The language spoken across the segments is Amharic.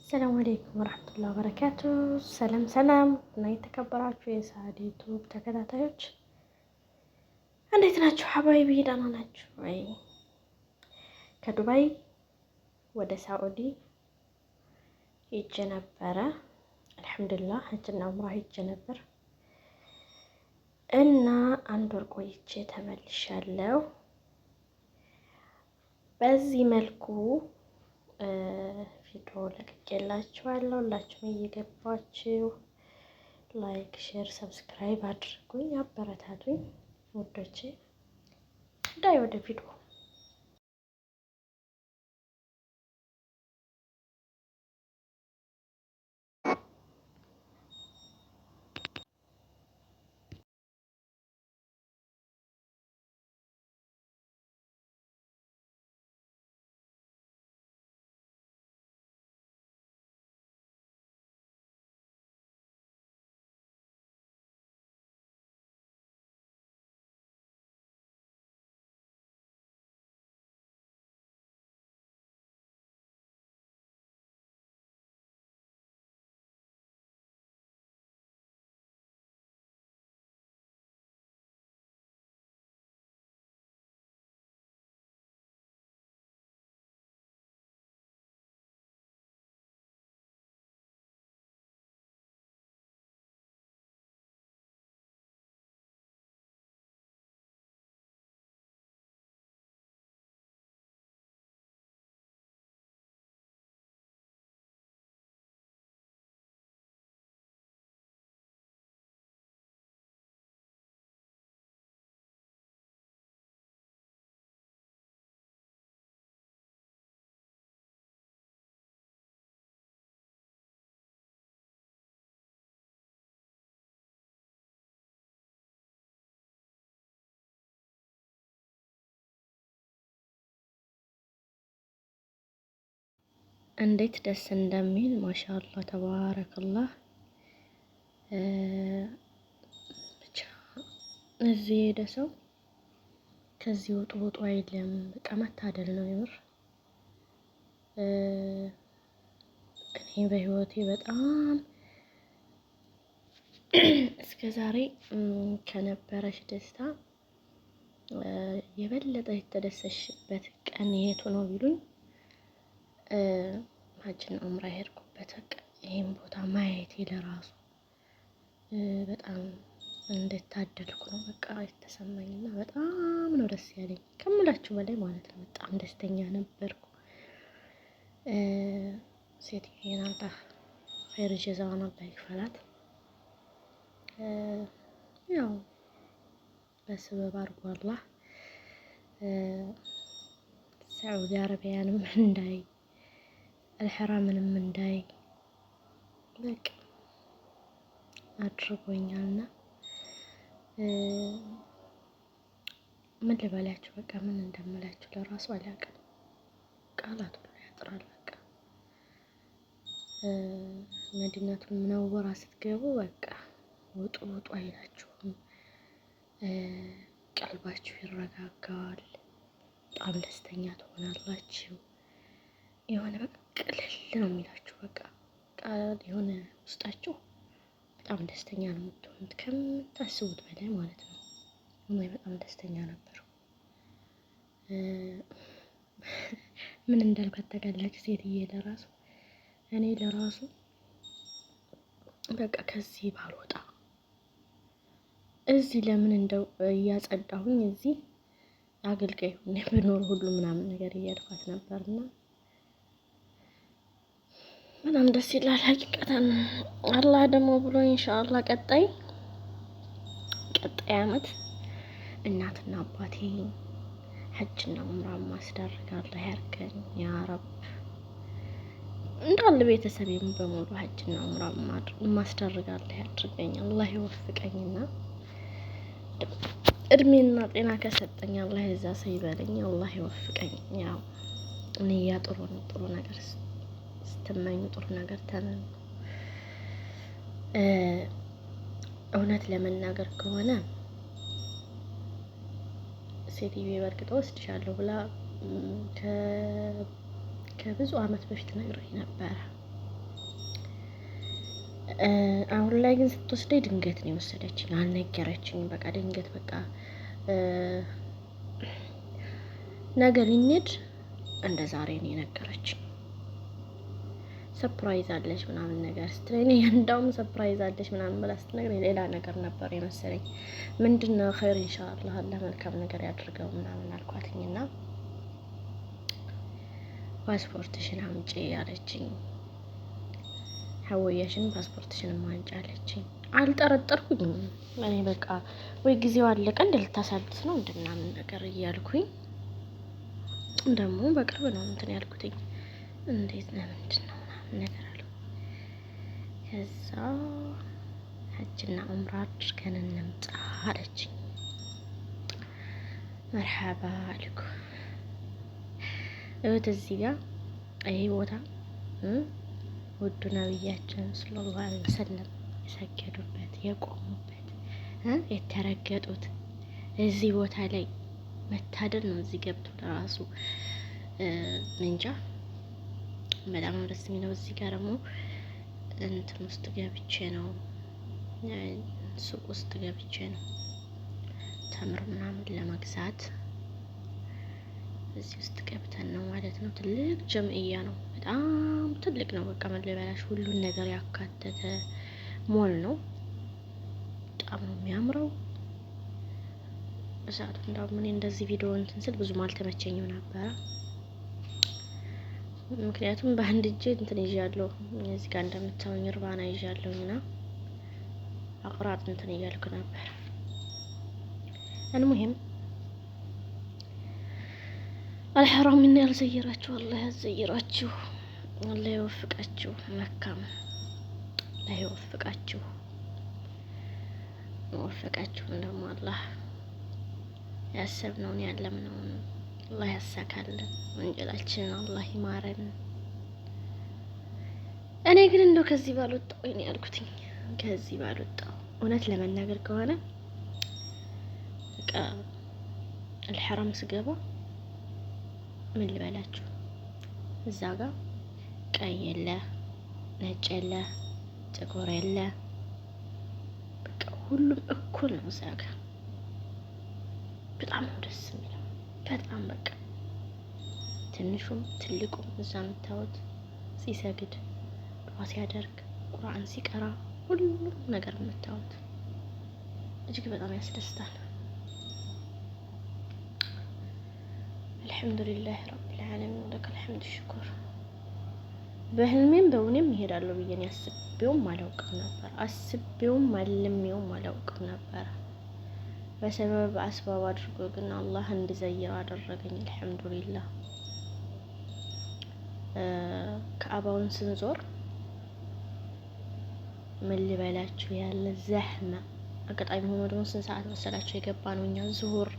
ሰላም አለይኩም ወራህመቱላሂ ወበረካቱ። ሰላም እና የተከበራችሁ የሳዲ ዩቲዩብ ተከታታዮች እንዴት ናችሁ? ሀባይቢ ደህና ናችሁ ወይ? ከዱባይ ወደ ሳዑዲ ሄጄ ነበረ። አልሐምዱሊላህ ሀጅና ዑምራ ሄጄ ነበር እና አንድ ወር ቆይቼ ተመልሻለሁ። በዚህ መልኩ ቪዲዮ ለቅቄላችኋለሁ። ሁላችሁም እየገባችሁ ላይክ፣ ሼር፣ ሰብስክራይብ አድርጉኝ፣ አበረታቱኝ ውዶቼ። ዳይ ወደ ቪዲዮ እንዴት ደስ እንደሚል ማሻአላህ ተባረከላህ። ብቻ እዚህ የሄደ ሰው ከዚህ ወጡ አይልም። በቃ መታደል ነው የምር። እኔ በህይወቴ በጣም እስከ ዛሬ ከነበረሽ ደስታ የበለጠ የተደሰሽበት ቀን የቱ ነው ቢሉኝ ሀጅና ዑምራ የሄድኩበት በቃ ይሄን ቦታ ማየቴ ለራሱ በጣም እንደታደልኩ ነው በቃ የተሰማኝና በጣም ነው ደስ ያለኝ ከምላችሁ በላይ ማለት ነው። በጣም ደስተኛ ነበርኩ። ሴትዮዋን አላህ ኸይር ጀዛዋን አላህ ይክፈላት። ያው በስበብ አድርጎ አላህ ሳዑዲ አረቢያንም እንዳይ አልሐራምንም እንዳይ በቃ አድርጎኛልና ምን ልበላችሁ በቃ ምን እንደምላችሁ ለራሱ አላውቅም። ቃላት ሁሉ ያጥራል። በቃ መዲናቱል ሙነወራ ስትገቡ በቃ ውጡ አይላችሁም። ቀልባችሁ ይረጋጋል። በጣም ደስተኛ ትሆናላችሁ። የሆነ በቃ ቅልል ነው የሚላችሁ። በቃ ቃል የሆነ ውስጣችሁ በጣም ደስተኛ ነው የምትሆኑት ከምታስቡት በላይ ማለት ነው። እኔ በጣም ደስተኛ ነበርኩ። ምን እንዳልኳት ታውቃላችሁ? ሴትዬ ለራሱ እኔ ለራሱ በቃ ከዚህ ባልወጣ እዚህ ለምን እንደው እያጸዳሁኝ እዚህ አገልጋይ ሆኜ ብኖር ሁሉ ምናምን ነገር እያልኳት ነበርና በጣም ደስ ይላል። ሀቂቀተን አላህ ደግሞ ብሎ ኢንሻአላህ ቀጣይ አመት እናትና አባቴ ሀጅና ዑምራ ማስደርጋለሁ ያርገኝ ያ ረብ። እንዳለ ቤተሰቤም በሙሉ ሀጅና ዑምራ ማስደርጋለሁ ያድርገኝ። አላህ ይወፍቀኝና እድሜና ጤና ከሰጠኝ አላህ የዛ ሰው ይበለኝ። አላህ ይወፍቀኝ። ያው ንያ ጥሩ ነው። ጥሩ ነገር ስትመኙ ጥሩ ነገር ተመኙ። እውነት ለመናገር ከሆነ ሴትዮ በርግጥ ወስድሻለሁ ብላ ከብዙ አመት በፊት ነግረኝ ነበረ። አሁን ላይ ግን ስትወስደኝ ድንገት ነው የወሰደችኝ፣ አልነገረችኝ። በቃ ድንገት በቃ ነገ ልንሄድ እንደ ዛሬ ነው የነገረችኝ። ሰፕራይዝ አለች ምናምን ነገር ስትለኝ እንዳውም ሰፕራይዝ አለች ምናምን ብላ ስትነግረኝ ሌላ ነገር ነበር የመሰለኝ። ምንድነው ኸይር ኢንሻአላህ አላህ መልካም ነገር ያድርገው ምናምን አልኳትኝና ፓስፖርትሽን አምጪ አለችኝ። ሀወያሽን ፓስፖርትሽን ማንጫ አለችኝ። አልጠረጠርኩኝም እኔ በቃ ወይ ጊዜው አለቀ እንደ ልታሳድስ ነው እንደምናምን ነገር እያልኩኝ ደግሞ በቅርብ ነው እንትን ያልኩትኝ። እንዴት ነው ምንድን ነው ነገር አለ። ከዛ ሀጅና ዑምራ አድርገን እንምጣ አለችኝ። መርሐባ አልኩ። እዚህ ጋር ይሄ ቦታ ውዱ ነብያችን ሰለላሁ ዐለይሂ ወሰለም የሰገዱበት የቆሙበት የተረገጡት እዚህ ቦታ ላይ መታደል ነው። እዚህ ገብቶ ለራሱ እንጃ በጣም ደስ የሚለው። እዚህ ጋር ደግሞ እንትን ውስጥ ገብቼ ነው ሱቅ ውስጥ ገብቼ ነው ተምር ምናምን ለመግዛት እዚህ ውስጥ ገብተን ነው ማለት ነው። ትልቅ ጀምዕያ ነው፣ በጣም ትልቅ ነው። በቃ መለበላሽ ሁሉን ነገር ያካተተ ሞል ነው። በጣም ነው የሚያምረው። እሳቱ እንዳውም እኔ እንደዚህ ቪዲዮ እንትን ስል ብዙም አልተመቸኝም ነበረ። ምክንያቱም በአንድ እጄ እንትን ይዣለሁ፣ እዚህ ጋር እንደምታዩኝ እርባና ይዣለሁና አቁራጥ እንትን እያልኩ ነበር። المهم አልሐራም እና ያልዘየራችሁ አላህ ያዘይራችሁ፣ አላህ ይወፍቃችሁ፣ መካም አላህ ይወፍቃችሁ፣ ወፍቃችሁን ደግሞ አላህ ያሰብነውን ያለምነውን አላህ ያሳካልን፣ ወንጀላችንን አላህ ይማረን። እኔ ግን እንደው ከዚህ ባልወጣው እኔ ያልኩትኝ ከዚህ ባልወጣው እውነት ለመናገር ከሆነ በቃ አልሐራም ስገባ ምን ልበላችሁ፣ እዛ ጋር ቀይ የለ ነጭ የለ ጥቁር የለ፣ በቃ ሁሉም እኩል ነው እዛ ጋር። በጣም ነው ደስ የሚለው። በጣም በቃ ትንሹም ትልቁም እዛ የምታዩት ሲሰግድ፣ ዱዓ ሲያደርግ፣ ቁርአን ሲቀራ ሁሉም ነገር የምታዩት እጅግ በጣም ያስደስታል። አልሐምዱሊላህ ረቢል ዓለሚን ለከል ሐምድ ሽኩር። በህልሜም በእውኔም እሄዳለሁ ብዬ አስቤውም አላውቅም ነበር። አስቤውም አልሜውም አላውቅም ነበር። በሰበብ አስባብ አድርጎ ግን አላህ እንድዘይር አደረገኝ። አልሐምዱሊላህ። ከአባውን ስንዞር ምን ልበላችሁ ያለ ዘህመ አጋጣሚ ሆኖ ደግሞ ስንት ሰዓት መሰላችሁ የገባ ነው? እኛ ዙሁር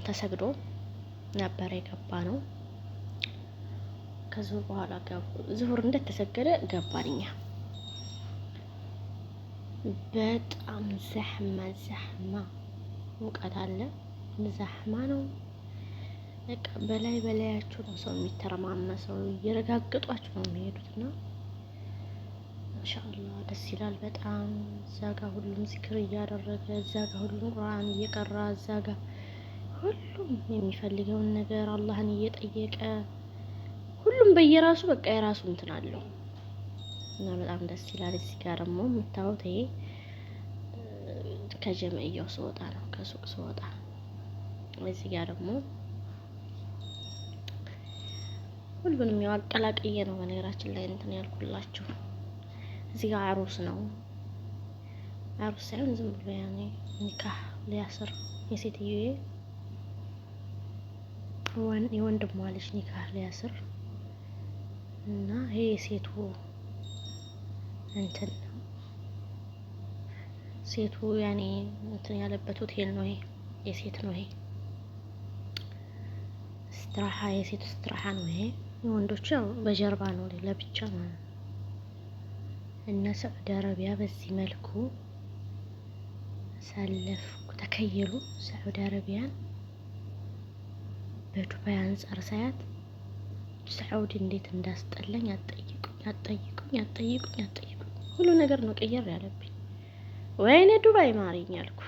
ተሰግዶ ነበር የገባ ነው። ከዙሁር በኋላ ዙሁር እንደተሰገደ ገባን እኛ። በጣም ዘህማ ሙቀት አለ፣ ዘህማ ነው። በቃ በላያችሁ ነው ሰው የሚተረማመሰው፣ እየረጋገጧችሁ ነው የሚሄዱትና ማሻአላህ ደስ ይላል በጣም። እዛ ጋር ሁሉም ዚክር እያደረገ፣ እዛ ጋር ሁሉም ቁርአን እየቀራ፣ እዛ ጋር ሁሉም የሚፈልገውን ነገር አላህን እየጠየቀ፣ ሁሉም በየራሱ በቃ የራሱ እንትን አለው እና በጣም ደስ ይላል። እዚህ ጋር ደግሞ የምታዩት ይሄ ከጀምዕያው ስወጣ ነው፣ ከሱቅ ስወጣ። እዚህ ጋር ደግሞ ሁሉንም ያው አቀላቅዬ ነው በነገራችን ላይ እንትን ያልኩላችሁ። እዚህ ጋር አሩስ ነው፣ አሩስ ሳይሆን ዝም ብሎ ያኔ ኒካህ ሊያስር የሴትዮዬ የወንድሟ ልጅ ኒካህ ሊያስር እና ይሄ የሴቱ እንትን ነው፣ ሴቱ ያኔ እንትን ያለበት ሆቴል ነው። ይሄ የሴት ነው። ይሄ ስትራሃ የሴቱ ስትራሃ ነው። ይሄ የወንዶቹ ያው በጀርባ ነው ለብቻ ማለት ነው። እና ሳዑዲ አረቢያ በዚህ መልኩ ሳለፍኩ ተከየሉ። ሳዑዲ አረቢያን በዱባይ አንጻር ሳያት ሳዑዲ እንዴት እንዳስጠላኝ አትጠይቁኝ። ሁሉ ነገር ነው ቀየር ያለብኝ። ወይኔ ዱባይ ማሪኝ አልኩ።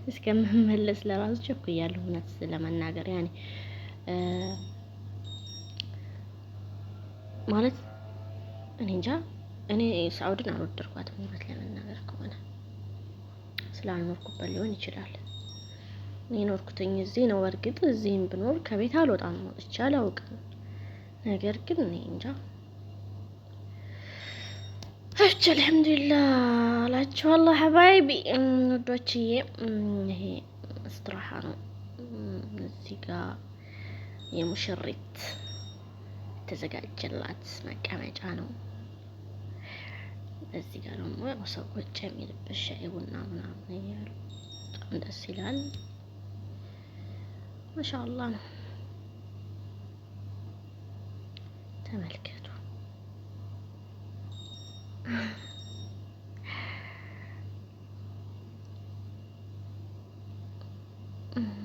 እስከምመለስ ለራሱ ቸኩያለሁ እውነት ለመናገር ያኔ ማለት እኔ እንጃ። እኔ ሳውዲን አልወደድኳትም እውነት ለመናገር ከሆነ ስላልኖርኩበት ሊሆን ይችላል። እኔ ኖርኩትኝ እዚህ ነው። በርግጥ እዚህም ብኖር ከቤት አልወጣም፣ ወጥቼ አላውቅም። ነገር ግን እኔ እንጃ እች አልሐምዱሊላህ እላችኋለሁ ሐባይቢ ወዶችዬ። ይሄ እስትራሃ ነው። እዚህ ጋር የሙሽሪት የተዘጋጀላት መቀመጫ ነው። እዚህ ጋር ደግሞ ያው ሰዎች የሚልበት ሻይ ቡና ምናምን እያሉ በጣም ደስ ይላል። ማሻአላህ ነው። ተመልከቱ።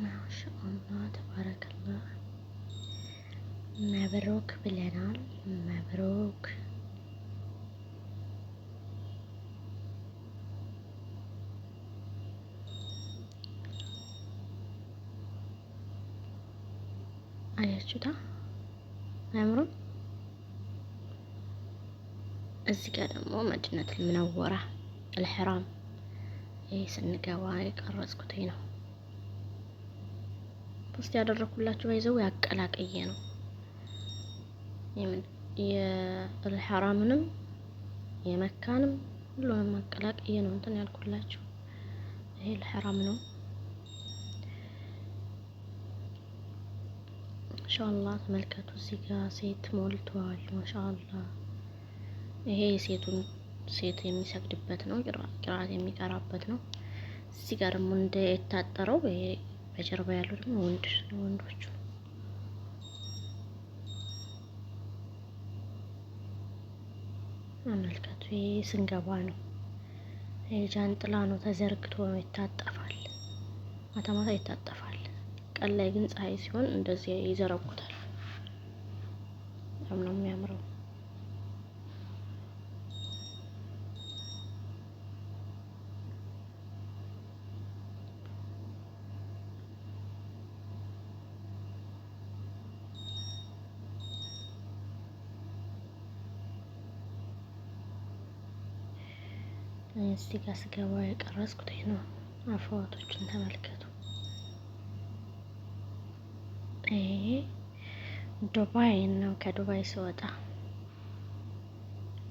ማሻአላህ ተባረከላህ። መብሩክ ብለናል። መብሩክ አያችሁታ አያምሩም? እዚህ ጋር ደግሞ መዲነቱል ሙነወራ አልሕራም ይሄ ስንገባ የቀረጽኩት ነው። ፖስት ያደረኩላችሁ ባይዘው ያቀላቀየ ነው። የአልሕራምንም የመካንም ሁሉንም አቀላቀየ ነው እንትን ያልኩላችሁ። ይሄ አልሕራም ነው። ማሻአላህ ተመልከቱ። እዚህ ጋር ሴት ሞልቷል። ማሻአላህ ይሄ ሴት የሚሰግድበት ነው፣ ቂራአት የሚቀራበት ነው። እዚህ ጋር ደግሞ እንደ የታጠረው ይሄ በጀርባ ያለው ደግሞ ወንዶቹ አመልከቱ። ይሄ ስንገባ ነው። ይሄ ጃንጥላ ነው፣ ተዘርግቶ ነው ይታጠፋል። ማታ ማታ ይታጠፋል። ቀን ላይ ግን ፀሐይ ሲሆን እንደዚህ ይዘረጉታል። በጣም ነው የሚያምረው። እዚህ ጋር ስገባ የቀረጽኩት ነው። አፈዋቶችን ተመልከቱ። ይሄ ዱባይ ነው። ከዱባይ ስወጣ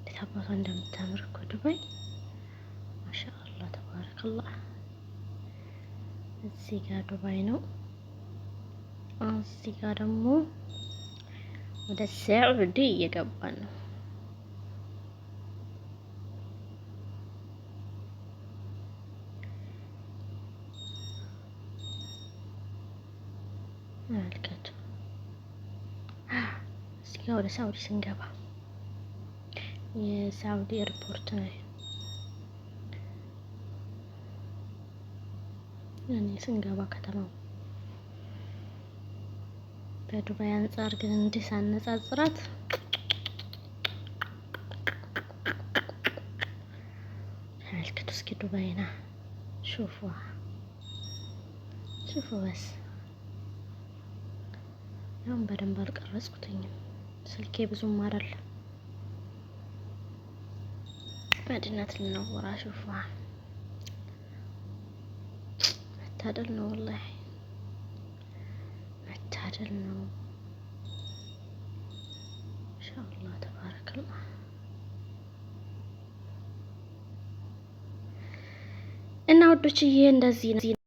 ለታባቷ እንደምታምር እኮ ዱባይ ማሻአላህ ተባረከላህ። እዚህ ጋር ዱባይ ነው። እዚህ ጋር ደግሞ ወደ ሳዑዲ እየገባን ነው። መልከቱ እዚህ ጋር ወደ ሳውዲ ስንገባ የሳውዲ ኤርፖርት ነው። ያኔ ስንገባ ከተማው በዱባይ አንጻር ግን እንዲህ ሳነጻጽራት መልከቱ። እስኪ ዱባይና ሹፉ በስ ያው በደንብ አልቀረጽኩትኝም፣ ስልኬ ብዙም አይደለም። መዲነቱል ሙነወራ ሹፉ። መታደል ነው ወላሂ መታደል ነው። ኢንሻአላህ ተባረከላህ። እና ወዶችዬ እንደዚህ